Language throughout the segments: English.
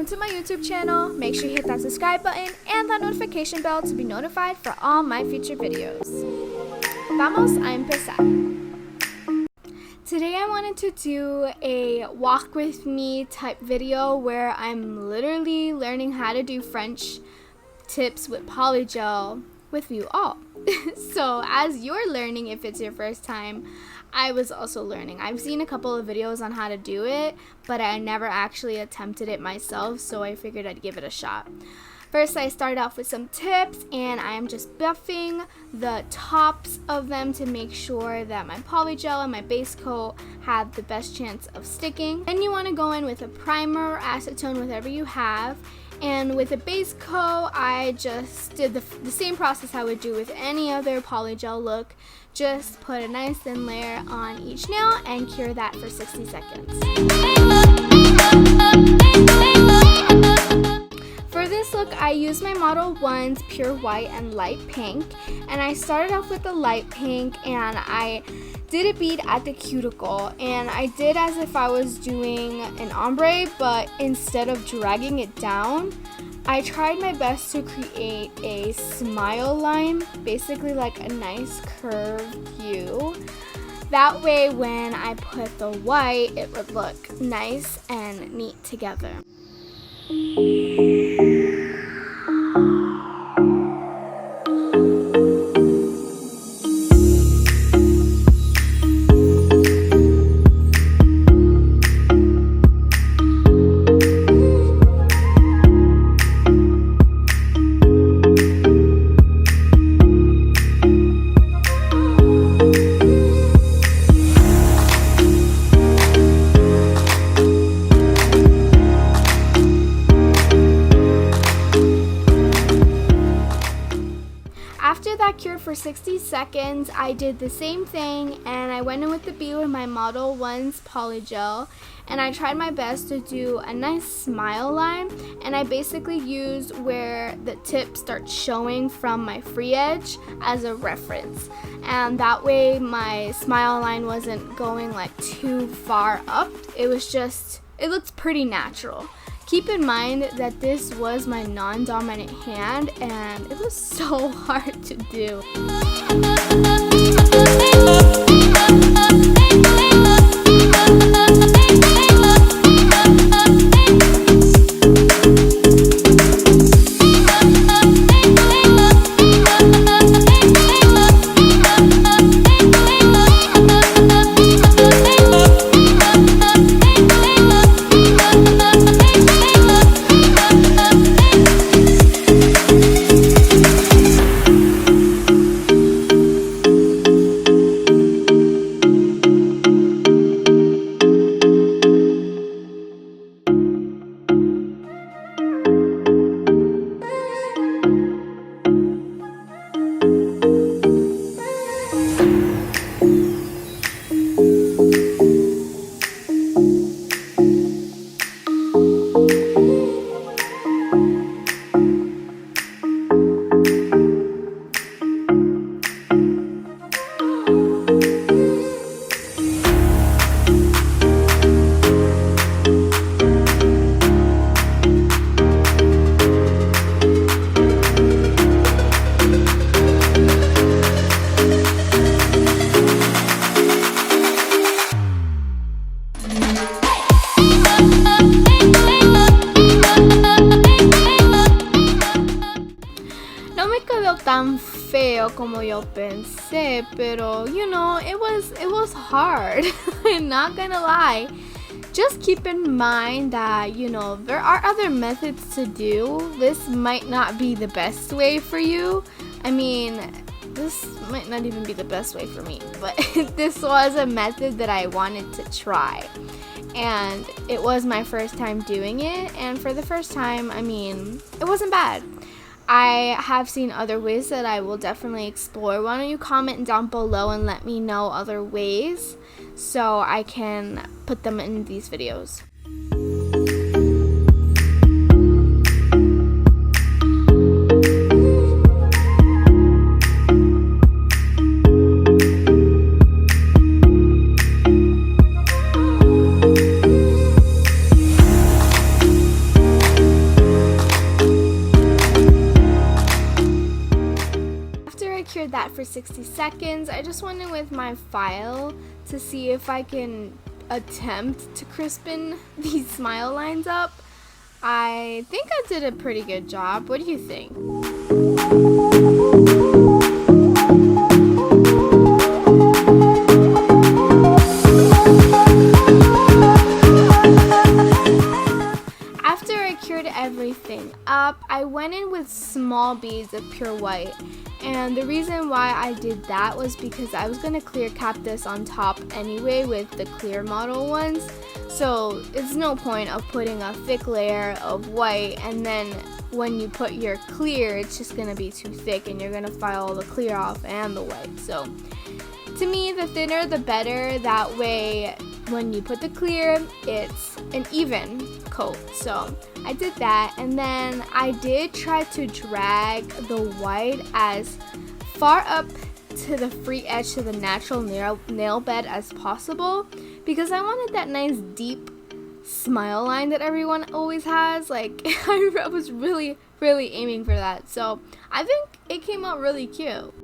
welcome to my YouTube channel. Make sure you hit that subscribe button and that notification bell to be notified for all my future videos. Vamos a empezar. Today I wanted to do a walk with me type video where I'm literally learning how to do French tips with Polygel with you all. So as you're learning, if it's your first time, I was also learning. I've seen a couple of videos on how to do it, but I never actually attempted it myself, so I figured I'd give it a shot. First, I started off with some tips, and I am just buffing the tops of them to make sure that my Polygel and my base coat have the best chance of sticking. Then you want to go in with a primer or acetone, whatever you have. And with a base coat, I just did the same process I would do with any other Polygel look. Just put a nice thin layer on each nail and cure that for 60 seconds. For this look, I used my Model 1's Pure White and Light Pink. And I started off with the light pink and I did a bead at the cuticle, and I did as if I was doing an ombre, but instead of dragging it down, I tried my best to create a smile line, basically like a nice curved U. That way when I put the white, it would look nice and neat together. After that cured for 60 seconds, I did the same thing and I went in with the bead with my Model 1's Polygel, and I tried my best to do a nice smile line, and I basically used where the tip starts showing from my free edge as a reference, and that way my smile line wasn't going like too far up. It looked pretty natural. Keep in mind that this was my non-dominant hand and it was so hard to do. Tan feo como yo pensé, pero you know, it was hard. I'm not gonna lie. Just keep in mind that, you know, there are other methods to do. This might not be the best way for you. I mean, this might not even be the best way for me, but this was a method that I wanted to try. And it was my first time doing it, and for the first time, I mean, it wasn't bad. I have seen other ways that I will definitely explore. Why don't you comment down below and let me know other ways so I can put them in these videos. cured that for 60 seconds, I just went in with my file to see if I can attempt to crispen these smile lines up. I think I did a pretty good job. What do you think? After I cured everything up, I went in with small beads of pure white. And the reason why I did that was because I was going to clear cap this on top anyway with the clear model ones. So it's no point of putting a thick layer of white, and then when you put your clear, it's just going to be too thick and you're going to file all the clear off and the white. So to me, the thinner the better. That way when you put the clear, it's an even coat. So I did that, and then I did try to drag the white as far up to the free edge to the natural nail bed as possible, because I wanted that nice deep smile line that everyone always has. Like I was really aiming for that. So I think it came out really cute.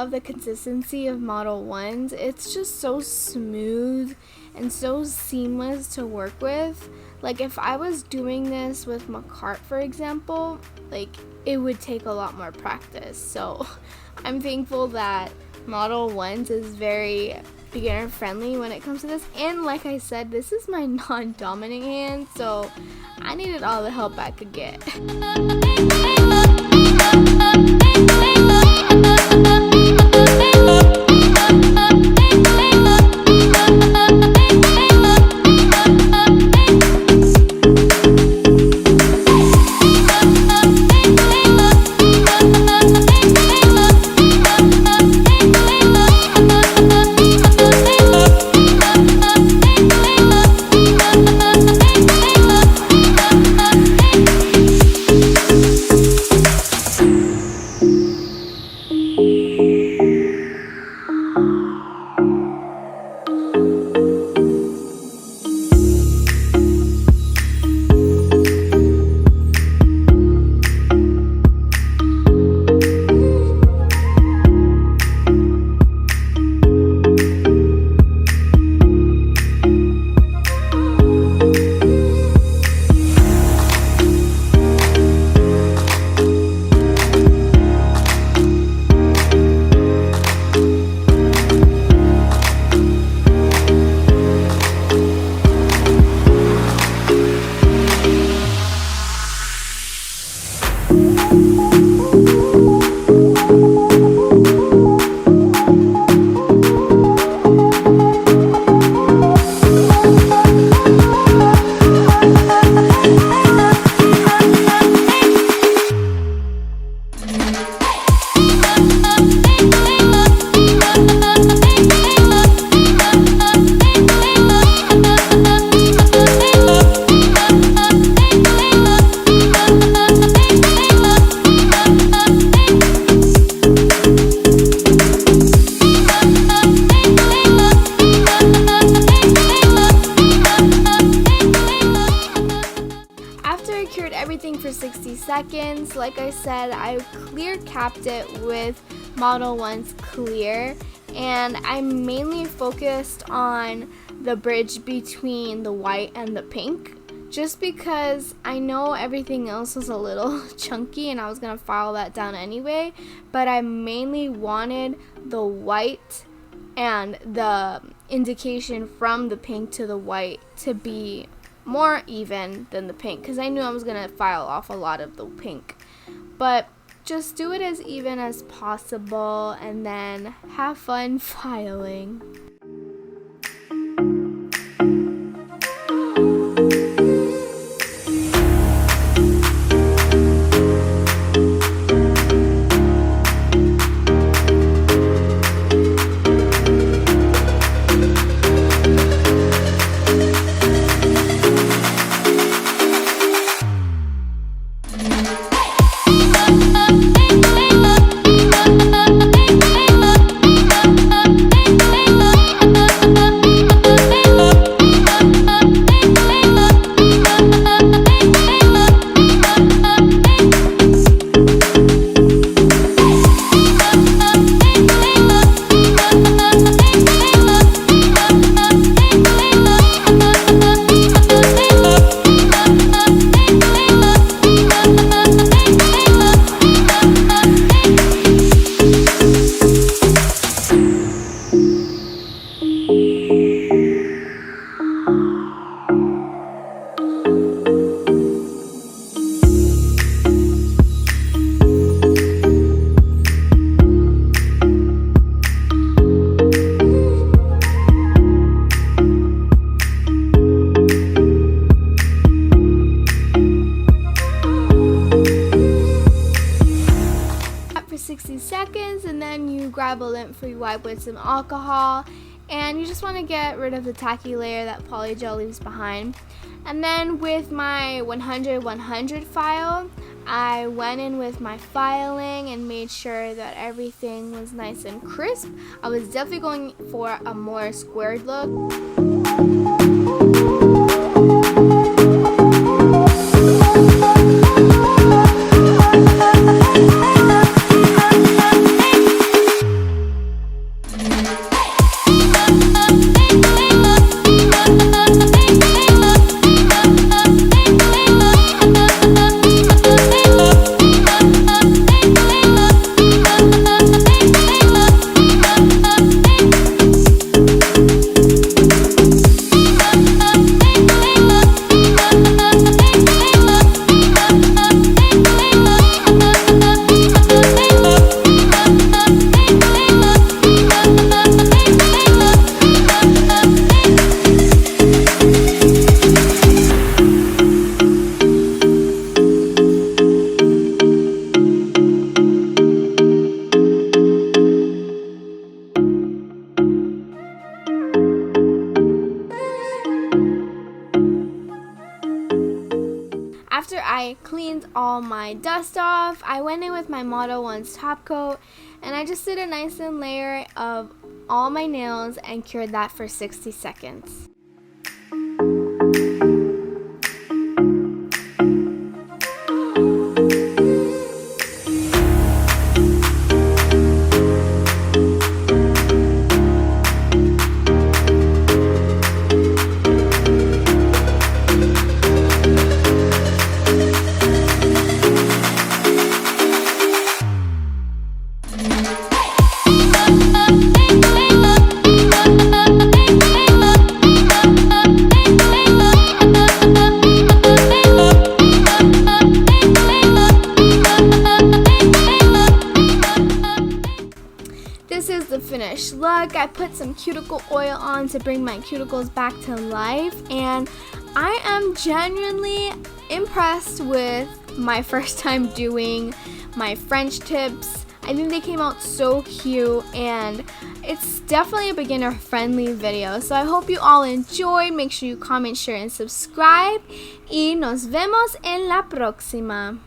love the consistency of Model 1s. It's just so smooth and so seamless to work with. Like if I was doing this with my cart, for example, like it would take a lot more practice. So I'm thankful that Model 1s is very beginner friendly when it comes to this. And like I said, this is my non-dominant hand, so I needed all the help I could get. Everything for 60 seconds. Like I said, I clear capped it with Model 1's clear, and I mainly focused on the bridge between the white and the pink, just because I know everything else was a little chunky and I was gonna file that down anyway, but I mainly wanted the white and the indication from the pink to the white to be more even than the pink, because I knew I was gonna file off a lot of the pink. But just do it as even as possible and then have fun filing. For 60 seconds, and then you grab a lint-free wipe with some alcohol, and you just want to get rid of the tacky layer that Polygel leaves behind. And then with my 100-100 file, I went in with my filing and made sure that everything was nice and crisp. I was definitely going for a more squared look. After I cleaned all my dust off, I went in with my Moto 1's top coat and I just did a nice thin layer of all my nails and cured that for 60 seconds. This is the finished look. I put some cuticle oil on to bring my cuticles back to life, and I am genuinely impressed with my first time doing my French tips. I think they came out so cute, and it's definitely a beginner friendly video. So I hope you all enjoyed. Make sure you comment, share, and subscribe. Y nos vemos en la próxima.